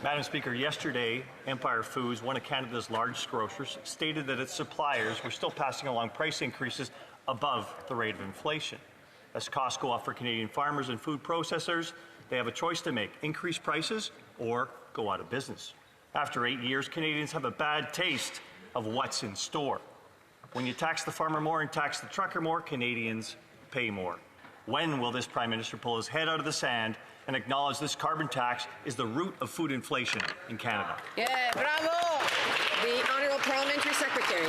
Madam Speaker, yesterday, Empire Foods, one of Canada's largest grocers, stated that its suppliers were still passing along price increases above the rate of inflation. As costs go up for Canadian farmers and food processors, they have a choice to make: increase prices or go out of business. After 8 years, Canadians have a bad taste of what's in store. When you tax the farmer more and tax the trucker more, Canadians pay more. When will this Prime Minister pull his head out of the sand and acknowledge this carbon tax is the root of food inflation in Canada? Yeah, bravo! The Honourable Parliamentary Secretary.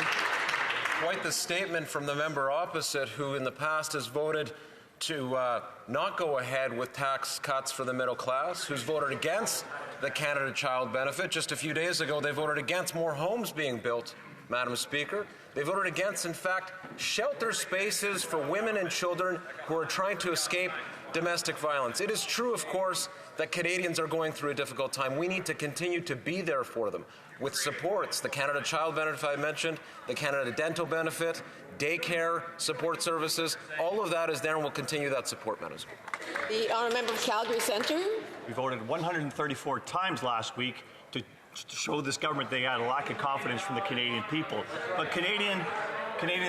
Quite the statement from the member opposite, who in the past has voted to not go ahead with tax cuts for the middle class, who's voted against the Canada Child Benefit. Just a few days ago, they voted against more homes being built, Madam Speaker. They voted against, in fact, shelter spaces for women and children who are trying to escape domestic violence. It is true, of course, that Canadians are going through a difficult time. We need to continue to be there for them with supports. The Canada Child Benefit I mentioned, the Canada Dental Benefit, daycare, support services, all of that is there, and we'll continue that support, Madam Speaker. The Honourable Member of Calgary Centre. We voted 134 times last week to show this government they had a lack of confidence from the Canadian people. But Canadians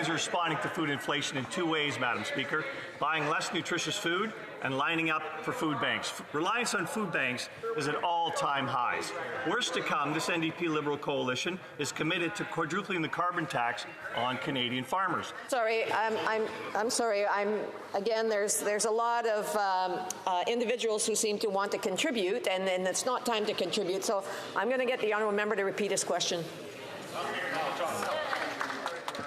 are responding to food inflation in two ways, Madam Speaker: buying less nutritious food and lining up for food banks. Reliance on food banks is at all-time highs. Worse to come, this NDP Liberal coalition is committed to quadrupling the carbon tax on Canadian farmers. Sorry, I'm sorry. Again, there's a lot of individuals who seem to want to contribute, and then it's not time to contribute. So I'm going to get the honourable member to repeat his question.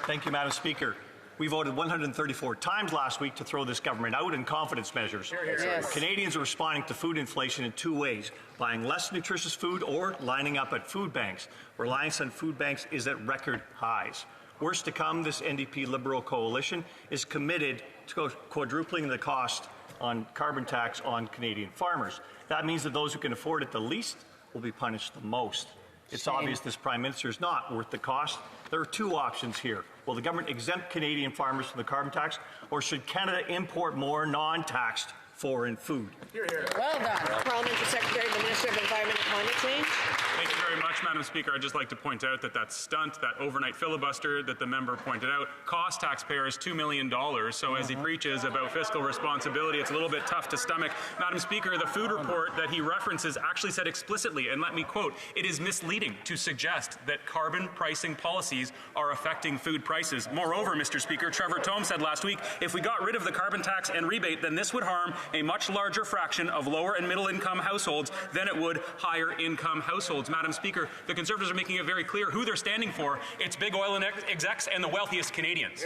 Thank you, Madam Speaker. We voted 134 times last week to throw this government out in confidence measures. Yes. Canadians are responding to food inflation in two ways: buying less nutritious food or lining up at food banks. Reliance on food banks is at record highs. Worse to come, this NDP Liberal coalition is committed to quadrupling the cost on carbon tax on Canadian farmers. That means that those who can afford it the least will be punished the most. It's obvious this Prime Minister is not worth the cost. There are two options here. Will the government exempt Canadian farmers from the carbon tax, or should Canada import more non-taxed foreign food? Well done. Parliamentary Secretary, the Minister of Environment and Climate Change. Thank you very much, Madam Speaker. I'd just like to point out that that stunt, that overnight filibuster that the member pointed out, cost taxpayers $2 million. So as he preaches about fiscal responsibility, it's a little bit tough to stomach. Madam Speaker, the food report that he references actually said explicitly, and let me quote, "It is misleading to suggest that carbon pricing policies are affecting food prices." Moreover, Mr. Speaker, Trevor Thome said last week, if we got rid of the carbon tax and rebate, then this would harm a much larger fraction of lower and middle income households than it would higher income households. Madam Speaker, the Conservatives are making it very clear who they're standing for. It's big oil execs and the wealthiest Canadians.